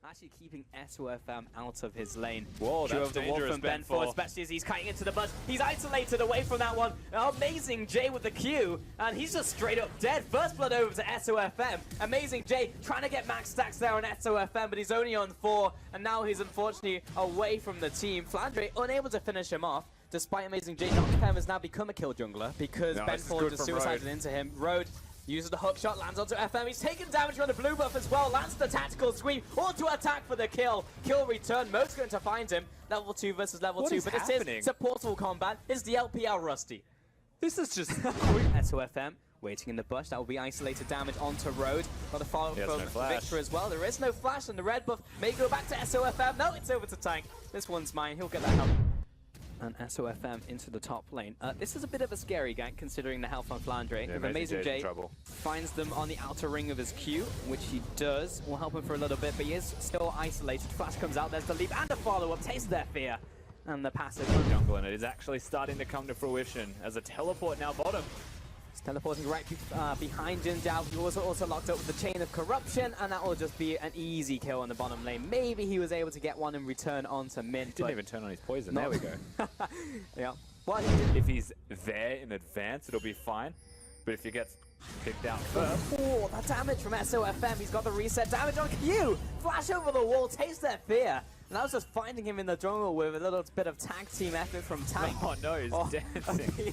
Actually keeping SofM out of his lane. Whoa, that's dangerous, from Ben4, especially as he's cutting into the bush. He's isolated away from that one. Amazing Jay with the Q, and he's just straight up dead. First blood over to SofM. Amazing Jay trying to get max stacks there on SofM, but he's only on 4, and now he's unfortunately away from the team. Flandre unable to finish him off, despite Amazing Jay. NocFM has now become a kill jungler because Ben4 just suicided into him. Road uses the hook shot, lands onto FM. He's taking damage from the blue buff as well. Lands the tactical sweep. Auto attack for the kill. Kill return. Mo's going to find him. Level 2 versus level 2. But it's a portal combat. It's the LPL Rusty. This is just SofM waiting in the bush. That will be isolated damage onto Road. Got a follow from Victor as well. There is no flash, and the red buff may go back to SofM. No, it's over to Tank. This one's mine. He'll get that help. And SofM into the top lane. This is a bit of a scary gank considering the health on Flandre. Yeah, if Amazing Jay finds them on the outer ring of his Q, which he does, will help him for a little bit, but he is still isolated. Flash comes out, there's the leap and a follow-up. Taste their fear. And the passive. Jungle, and it is actually starting to come to fruition as a teleport now bottom. He's teleporting right behind Jin Jiao. He was also locked up with the chain of corruption, and that will just be an easy kill on the bottom lane. Maybe he was able to get one in return onto Mint. He didn't even turn on his poison. There we go. Yeah. Well, if he's there in advance, it'll be fine. But if he gets picked out first. Oh, that damage from SofM. He's got the reset damage on Q. Flash over the wall, taste their fear. And that was just finding him in the jungle with a little bit of tag team effort from Tank. Oh no, he's dancing.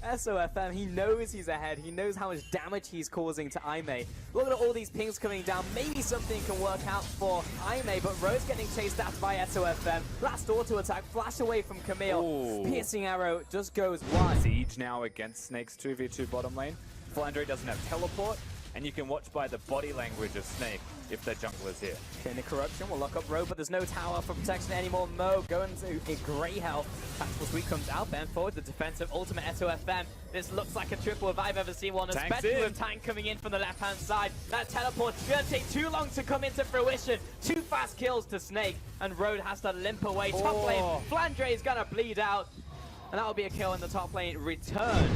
SofM, he knows he's ahead. He knows how much damage he's causing to IM. Look at all these pings coming down. Maybe something can work out for IM, but Rose getting chased after by SofM. Last auto attack, flash away from Camille. Ooh. Piercing arrow just goes wide. Siege now against Snake's 2v2 bottom lane. Flandre doesn't have teleport, and you can watch by the body language of Snake if their jungler's here. Okay, the corruption will lock up Road, but there's no tower for protection anymore. Mo going to a grey health. Tactical sweep comes out, Ben forward, the defensive ultimate SofM. This looks like a triple if I've ever seen one, especially with Tank coming in from the left-hand side. That teleport shouldn't take too long to come into fruition. 2 fast kills to Snake, and Road has to limp away. Top lane, Flandre is gonna bleed out, and that'll be a kill in the top lane return.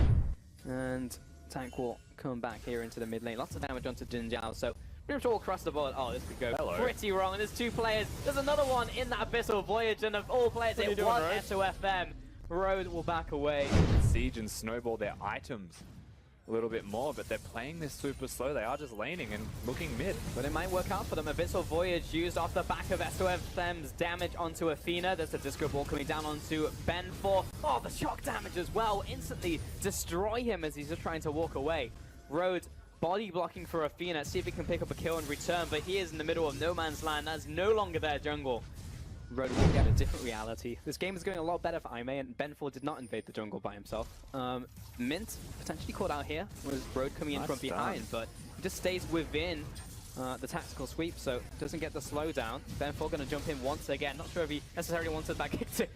And Tank will come back here into the mid lane. Lots of damage onto Jin Jiao, so pretty much all across the board. Oh, this could go pretty wrong. And there's 2 players. There's another one in that Abyssal Voyage, and of all players, it was SofM. Road will back away. Siege and Snowball their items a little bit more, but they're playing this super slow. They are just laning and looking mid. But it might work out for them. Abyssal Voyage used off the back of SofM's damage onto Athena. There's a disco ball coming down onto Ben4. Oh, the shock damage as well. Instantly destroy him as he's just trying to walk away. Road body blocking for Athena. See if he can pick up a kill in return, but he is in the middle of no man's land. That's no longer their jungle. Road will get a different reality. This game is going a lot better for IM, and Ben4 did not invade the jungle by himself. Mint potentially caught out here, with Road coming in from behind, but he just stays within the tactical sweep, so doesn't get the slowdown. Ben4 going to jump in once again. Not sure if he necessarily wanted that kick to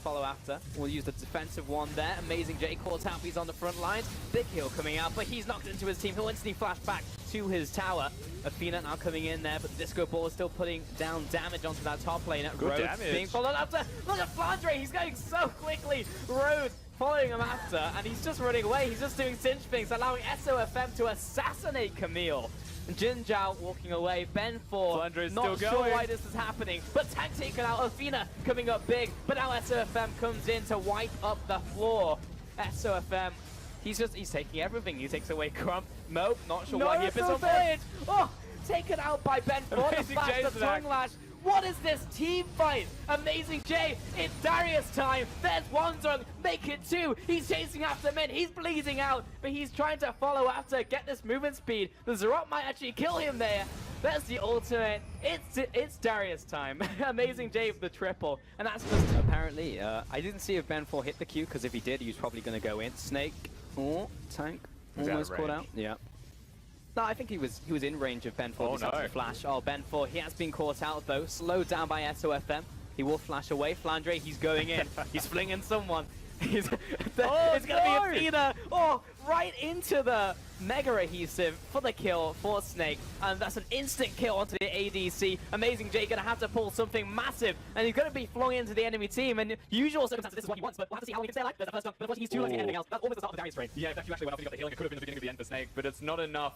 follow after. We'll use the defensive one there. Amazing Jay caught out. He's on the front lines. Big heal coming out, but he's knocked into his team. He'll instantly flash back to his tower. Athena now coming in there, but the disco ball is still putting down damage onto that top lane. Good damage. Being followed after. Look at Flandre. He's going so quickly. Road following him after, and he's just running away. He's just doing cinch things, allowing SofM to assassinate Camille. Jin Jiao walking away, Ben4 not sure why this is happening, but Tank taken out, Athena coming up big, but now SofM comes in to wipe up the floor. SofM, he's taking everything. He takes away Crump, Mo, not sure why he Abyssal Voyage. Oh, taken out by Ben4, the flash, the tongue lash. What is this team fight? Amazing Jay, it's Darius time. There's one zone, make it 2. He's chasing after Mint, he's bleeding out, but he's trying to follow after, get this movement speed. The Zarot might actually kill him there. There's the ultimate. It's Darius time. Amazing Jay with the triple, and that's just apparently. I didn't see if Ben4 hit the Q, because if he did, he was probably going to go in. Snake, Tank, almost caught out. Yeah. No, I think he was in range of Ben4 to flash. Oh, Ben4, he has been caught out though. Slowed down by SofM. He will flash away. Flandre, he's going in. He's flinging someone. It's Oh, gonna be Athena. Oh, right into the Mega Adhesive for the kill for Snake. And that's an instant kill onto the ADC. Amazing Jay gonna have to pull something massive. And he's gonna be flung into the enemy team. And usual circumstances, this is what he wants. But we'll have to see how he can stay alive. There's the first one. But of course, he's too low to get anything else. That's almost the start of the damage train. Yeah, if you actually went off and you got the healing, it could have been the beginning of the end for Snake, but it's not enough.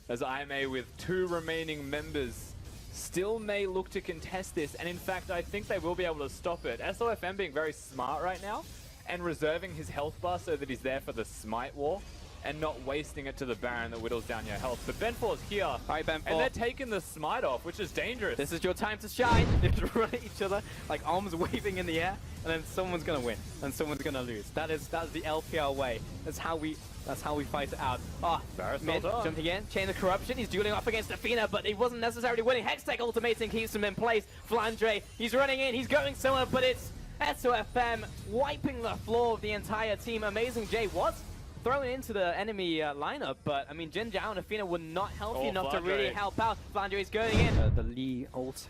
As IMA with 2 remaining members still may look to contest this, and in fact I think they will be able to stop it. SofM being very smart right now and reserving his health bar so that he's there for the smite war and not wasting it to the Baron that whittles down your health. But Ben4's here, Alright, Ben4. and they're taking the smite off, which is dangerous. This is your time to shine. They just run at each other, like arms waving in the air, and then someone's gonna win, and someone's gonna lose. That's the LPL way. That's how we fight it out. Ah, Mid jumping in, Chain of Corruption. He's dueling off against Athena, but he wasn't necessarily winning. Hextech ultimating keeps him in place. Flandre, he's running in, he's going somewhere, but it's SofM wiping the floor of the entire team. Amazing Jay was thrown into the enemy lineup, but I mean, Jin Zhao and Athena were not healthy enough to really help out. Flandre is going in. The Lee ult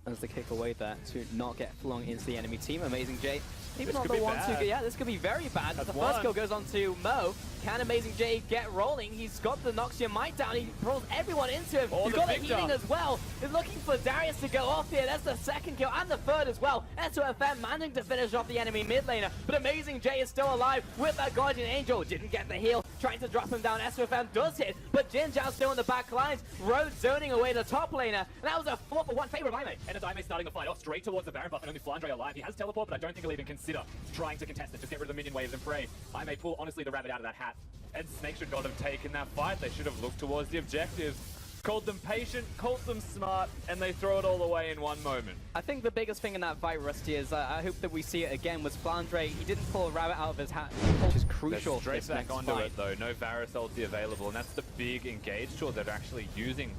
as the kick away there to not get flung into the enemy team. Amazing Jay, maybe not the one to. Yeah, this could be very bad. The first kill goes on to Mo. Can Amazing Jay get rolling? He's got the Noxian Might down. He rolls everyone into him. He's got the healing as well. He's looking for Darius to go off here. That's the second kill and the third as well. SofM managing to finish off the enemy mid laner, but Amazing Jay is still alive with that Guardian Angel. Didn't get the heal. Trying to drop him down. SofM does hit, but Jin Zhao still in the back lines. Road zoning away the top laner, and that was a 4-for-1 favor of IMA. And as IMA starting the fight off straight towards the Baron buff, and only Flandre alive. He has teleport, but I don't think he'll even consider trying to contest it. Just get rid of the minion waves and pray. IMA pull, honestly, the rabbit out of that hat. And Snake should not have taken that fight. They should have looked towards the objectives. Called them patient, called them smart, and they throw it all away in one moment. I think the biggest thing in that fight, Rusty, is I hope that we see it again, was Flandre. He didn't pull a rabbit out of his hat, which is crucial. They're straight back onto it though. No Varus ulti available, and that's the big engage tool they're actually using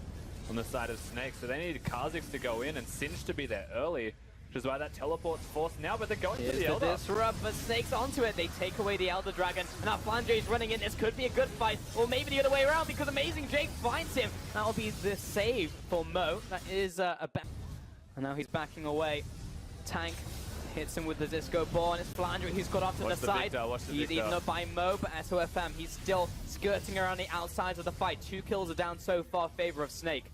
on the side of Snake. So they need Kha'Zix to go in and Singe to be there early, which is why that teleport's forced now, but they're going for the Elder. Disrupt, but Snake's onto it. They take away the Elder Dragon, and now Flandre's running in. This could be a good fight, or maybe the other way around, because Amazing Jake finds him. That'll be the save for Mo. That is a back. And now he's backing away. Tank hits him with the Disco Ball, and it's Flandre who's got off to the side. He's eaten up by Mo, but SofM, he's still skirting around the outsides of the fight. 2 kills are down so far, favor of Snake.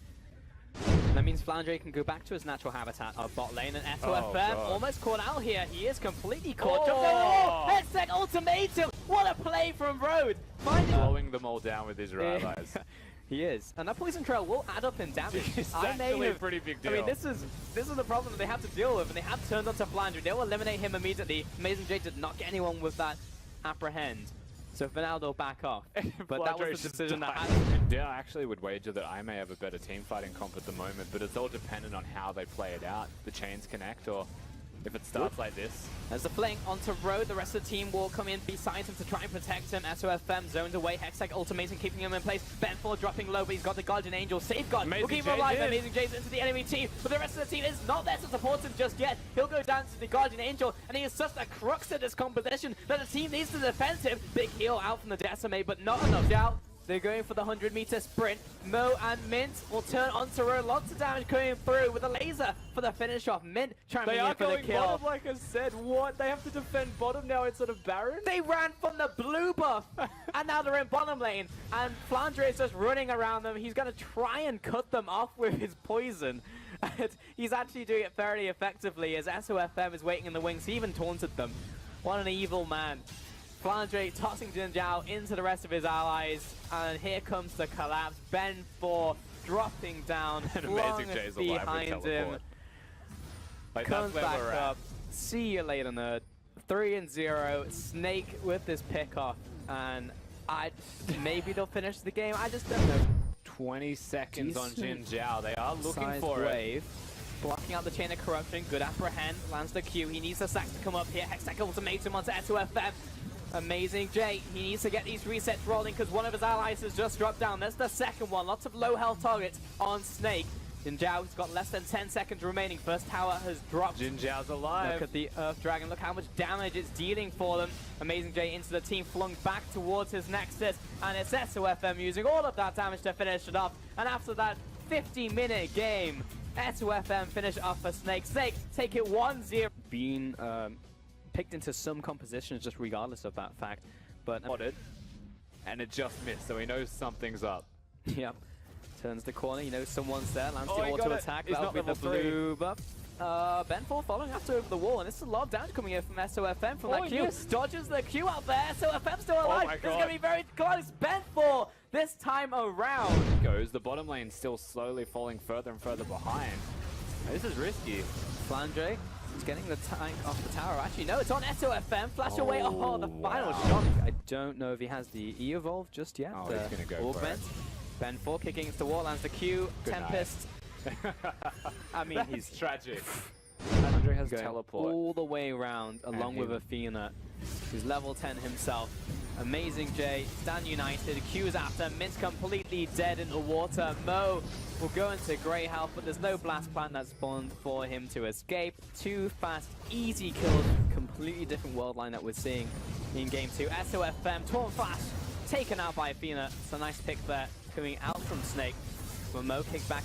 That means Flandre can go back to his natural habitat of bot lane, and SofM almost caught out here. He is completely caught. Hextech ultimatum! What a play from Road! Blowing them all down with his allies. He is, and that poison trail will add up in damage. It's actually a pretty big deal. I mean, this is the problem that they have to deal with, and they have turned onto Flandre. They will eliminate him immediately. Amazing Jay did not get anyone with that apprehend. So for now, they'll back off. But that was the decision that had to. Yeah, I actually would wager that I may have a better team fighting comp at the moment, but it's all dependent on how they play it out. The chains connect, or if it starts like this. As the flank onto Road, the rest of the team will come in beside him to try and protect him. SofM zoned away. Hextech ultimatum keeping him in place. Ben4 dropping low, but he's got the Guardian Angel. Safeguard will keep him alive. Amazing Jay's into the enemy team, but the rest of the team is not there to support him just yet. He'll go down to the Guardian Angel, and he is such a crux of this composition that the team needs to defend him. Big heal out from the Decimate, but not enough. Out. They're going for the 100-meter sprint. Mo and Mint will turn onto Road. Lots of damage coming through with a laser for the finish off. Mint trying to get for the kill. They are going bottom, like I said. What? They have to defend bottom now instead of Baron? They ran from the blue buff, and now they're in bottom lane. And Flandre is just running around them. He's going to try and cut them off with his poison. He's actually doing it fairly effectively, as SofM is waiting in the wings. He even taunted them. What an evil man. Flandre tossing Jin Zhao into the rest of his allies, and here comes the collapse. Ben4 dropping down, and Amazing Jay's behind him. Like, comes back up. See you later, nerd. 3-0. Snake with this pick-off, and maybe they'll finish the game. I just don't know. 20 seconds on Jin Zhao. They are looking for wave. Blocking out the Chain of Corruption. Good apprehend. Lands the Q. He needs the sack to come up here. Hextech ultimatum onto SofM. Amazing Jay. He needs to get these resets rolling because one of his allies has just dropped down. That's the second one. Lots of low health targets on Snake. Jin Zhao's got less than 10 seconds remaining. First tower has dropped. Jin Zhao's alive. Look at the Earth Dragon. Look how much damage it's dealing for them. Amazing Jay into the team, flung back towards his Nexus. And it's SofM using all of that damage to finish it off. And after that 50-minute game, SofM finish it off for Snake. Snake take it 1-0. Been picked into some compositions just regardless of that fact. But Spotted, and it just missed, so he knows something's up. Yep. Turns the corner, you know someone's there, lands Oh, the he auto got it. attack. He's That'll not be the level blue buff. Ben4 following after over the wall, and this is a lot of damage coming in from SofM from that Q. Yes. Dodges the Q out there. SofM still alive. my This is God. going to be very close. Ben4 this time around. Goes the bottom lane still slowly falling further and further behind. This is risky. Flandre is getting the tank off the tower. Actually, no, it's on SofM. Flash away. Oh, the final wow. shot. I don't know if he has the E-Evolve just yet. Oh, he's gonna go for Augment. Ben4 kicking into the wall, lands the Q. Good Tempest. I mean, That's he's tragic. Andre has going teleport. all the way around along with Athena, who's level 10 himself. Amazing J, stand united, Q is after, Mint's completely dead in the water. Mo will go into great health, but there's no blast plant that spawned for him to escape. 2 fast, easy kills, completely different world line that we're seeing in game 2. SofM, Torn Flash, taken out by Athena. It's a nice pick there, coming out from Snake. But Mo kicks back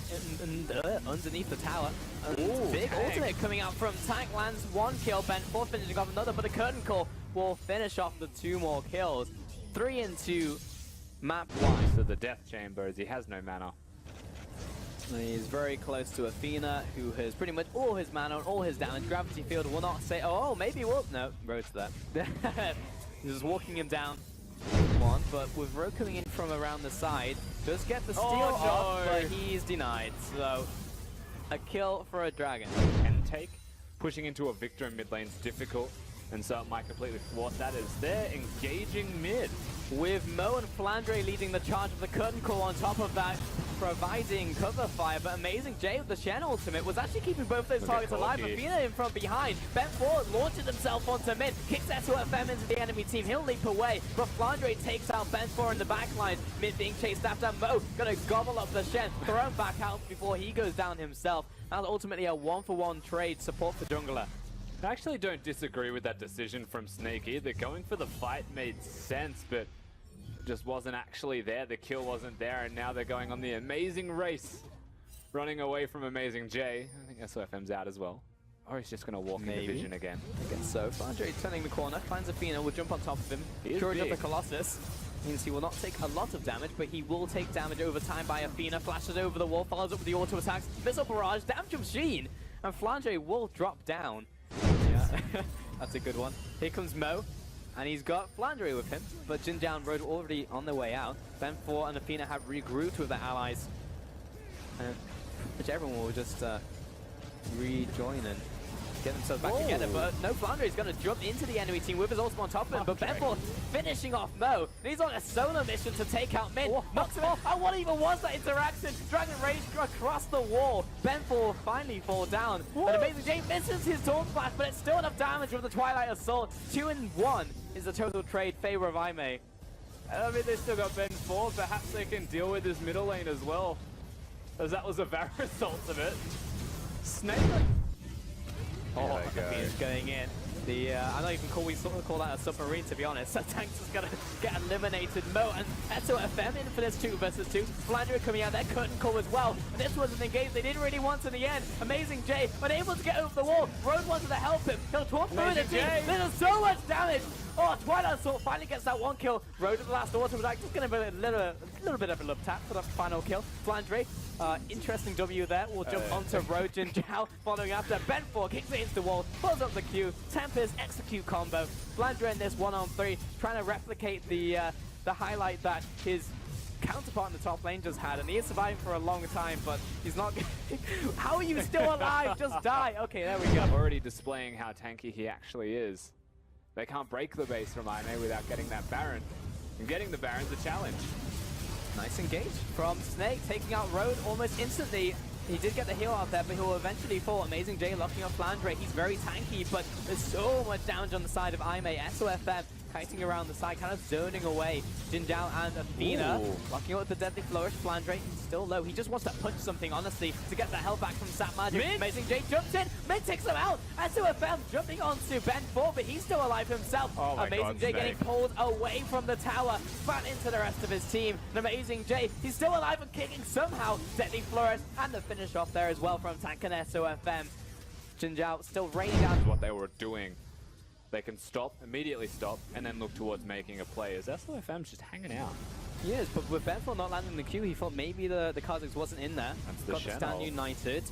underneath the tower. Ooh, Big Tank. ultimate coming out from Tank, lands 1 kill. Ben4 finishing off another, but a curtain call will finish off the 2 more kills. 3 and 2, map 1. So the death chamber as he has no mana. And he's very close to Athena, who has pretty much all his mana and all his damage. Gravity field will not say, oh, maybe he will. No, Road to that. He's just walking him down. One, but with Ro coming in from around the side, does get the steal off, no. but he's denied. So, a kill for a dragon. And take, pushing into a victor in mid lane is difficult, and so it might completely thwart that as they're engaging mid. With Mo and Flandre leading the charge of the curtain call on top of that, providing cover fire, but Amazing J with the Shen ultimate was actually keeping both those Look targets at alive. Corky. Athena in from behind. Ben4 launches himself onto mid, kicks SofM into the enemy team. He'll leap away, but Flandre takes out Ben4 in the backline. Mid being chased after. Mo gonna gobble up the Shen, throw him back out before he goes down himself. That's ultimately a 1-for-1 trade support for jungler. I actually don't disagree with that decision from Snake either. Going for the fight made sense, but just wasn't actually there. The kill wasn't there, and now they're going on the amazing race. Running away from Amazing J. I think SofM's out as well. Or he's just going to walk into Maybe. vision again. I guess so. Flandre turning the corner, finds Athena, will jump on top of him. He is Charge up the big. Colossus. Means he will not take a lot of damage, but he will take damage over time by Athena. Flashes over the wall, follows up with the auto attacks. Missile barrage, damage machine! And Flandre will drop down. Yeah, that's a good one. Here comes Mo. And he's got Flandre with him, but Jinjiang Road already on their way out. Ben4 and Athena have regrouped with their allies, which everyone will just rejoin and get themselves back together. But no, Flandre is going to jump into the enemy team with his ultimate on top of him. But Ben4 finishing off Mo. And he's on a solo mission to take out Min. Knocks him off. And what even was that interaction? Dragon Rage across the wall. Ben4 finally fall down. But Amazing J misses his Taunt Splash, but it's still enough damage with the Twilight Assault. 2 and 1 is the total trade favor of IM. I mean, they still got Ben4. Perhaps they can deal with this middle lane as well, as that was a Varus ultimate. Snake. Oh, Athena's going in. I know you can call that a submarine, to be honest. Tank's just gonna get eliminated. Mo and SofM in for this 2 versus 2. Flandre coming out there, curtain call as well. And this wasn't the game they didn't really want in the end. Amazing J, unable to get over the wall. Road wanted to help him. He'll talk through the team. There's so much damage. Oh, Twilight Assault finally gets that 1 kill. Road at the last auto was like just gonna be a little bit of a love tap for the final kill. Flandre, interesting W there. We'll jump onto Road. Jinjiao following after. Ben4 kicks it into the wall, pulls up the Q. Tempest execute combo. Flandre in this 1-on-3, trying to replicate the highlight that his counterpart in the top lane just had, and he is surviving for a long time, but he's not. How are you still alive? Just die. Okay, there we go. Already displaying how tanky he actually is. They can't break the base from IM without getting that Baron. And getting the Baron's a challenge. Nice engage from Snake, taking out Road almost instantly. He did get the heal out there, but he will eventually fall. Amazing J locking off Flandre. He's very tanky, but there's so much damage on the side of IM. SofM kiting around the side, kind of zoning away. Jinjiao and Athena locking up with the Deadly Flourish. Flandre still low. He just wants to punch something, honestly, to get the hell back from Sap Magic. Mint! Amazing J jumps in. Mint takes him out. SofM jumping onto Ben4, but he's still alive himself. Oh my Amazing God, J Snake. getting pulled away from the tower, back into the rest of his team. And Amazing J, he's still alive and kicking somehow. Deadly Flourish and the finish off there as well from Tank and SofM. Jinjiao still raining down. What they were doing. they can stop, immediately stop, and then look towards making a play, as SofM's just hanging out. He is, but with Benford not landing the Q, he thought maybe the Kha'Zix wasn't in there. That's the Got to stand united.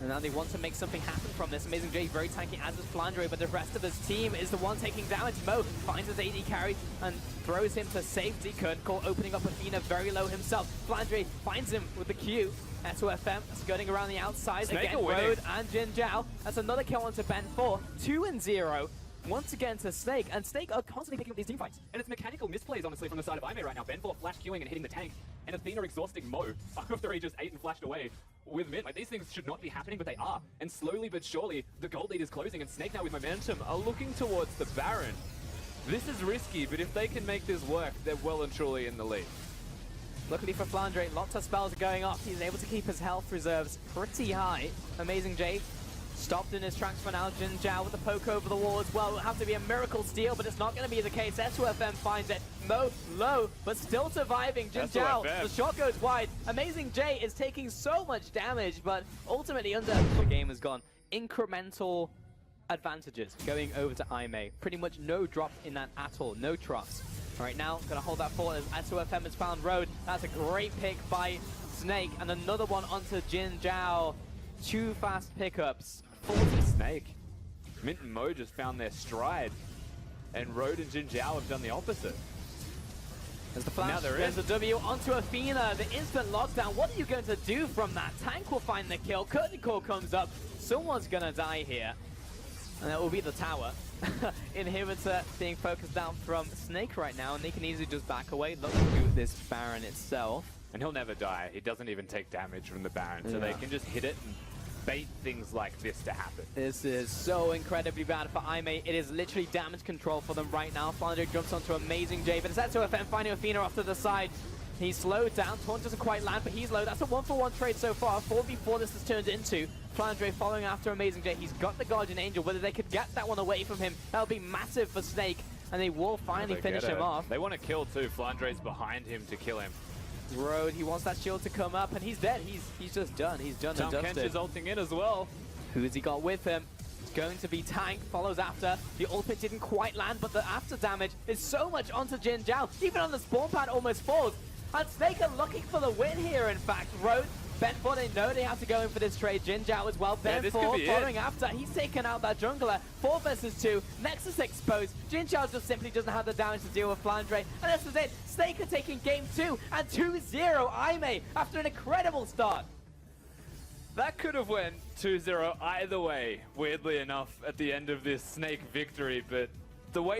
And now they want to make something happen from this. Amazing J very tanky, as is Flandre, but the rest of his team is the one taking damage. Mo finds his AD carry and throws him to safety. Call opening up Athena very low himself. Flandre finds him with the Q. SofM skirting around the outside. Snake Again, Road and Jin Zhao. That's another kill onto Ben4. 2-0. Once again to Snake, and Snake are constantly picking up these teamfights. And it's mechanical misplays, honestly, from the side of IM right now. Ben4 flash queuing and hitting the tank, and Athena exhausting Mo after he just ate and flashed away with mid. Like, these things should not be happening, but they are. And slowly but surely, the gold lead is closing, and Snake now with momentum Are looking towards the Baron. This is risky, but if they can make this work, they're well and truly in the lead. Luckily for Flandre, lots of spells are going off. He's able to keep his health reserves pretty high. Amazing J stopped in his tracks for now. Jin Zhao with the poke over the wall as well. It will have to be a miracle steal, but it's not going to be the case. SofM finds it. Mo low, but still surviving. Jin Zhao, the shot goes wide. Amazing J is taking so much damage, but ultimately the game has gone. Incremental advantages going over to IM. Pretty much no drops in that at all. No troughs. All right, now going to hold that forward as SofM has found Road. That's a great pick by Snake, and another one onto Jin Zhao. 2 fast pickups. 40 Snake. Mint and Mo just found their stride, and Road and Jin Zhao have done the opposite. There's the flash, there's the W onto Athena, the instant lockdown. What are you going to do from that? Tank will find the kill, Curtain Call comes up, someone's going to die here. And that will be the tower. Inhibitor being focused down from Snake right now, and they can easily just back away, look to this Baron itself. And he'll never die. He doesn't even take damage from the Baron, so they can just hit it and bait things like this to happen. This is so incredibly bad for IM. It is literally damage control for them right now. Flandre jumps onto Amazing J, but it's SofM finding Athena off to the side. He's slowed down. Taunt doesn't quite land, but he's low. That's a 1-for-1 trade so far. 4v4 this has turned into. Flandre following after Amazing J. He's got the Guardian Angel. Whether they could get that one away from him, that'll be massive for Snake, and they will finally finish him off. They want to kill too. Flandre's behind him to kill him. Road, he wants that shield to come up, and he's dead. He's just done. He's done and dusted. Kench is ulting in as well. Who's he got with him? It's going to be Tank, follows after. The ultimate didn't quite land, but the after damage is so much onto Jin Zhao. Even on the spawn pad almost falls. And Snake are looking for the win here, in fact. Road, Ben4, they know they have to go in for this trade. Jin Zhao as well. Ben4 following after. He's taken out that jungler. 4 versus 2. Nexus exposed. Jin Zhao just simply doesn't have the damage to deal with Flandre. And this is it. Snake are taking game 2 and 2-0 IM after an incredible start. That could have went 2-0 either way, weirdly enough, at the end of this Snake victory, but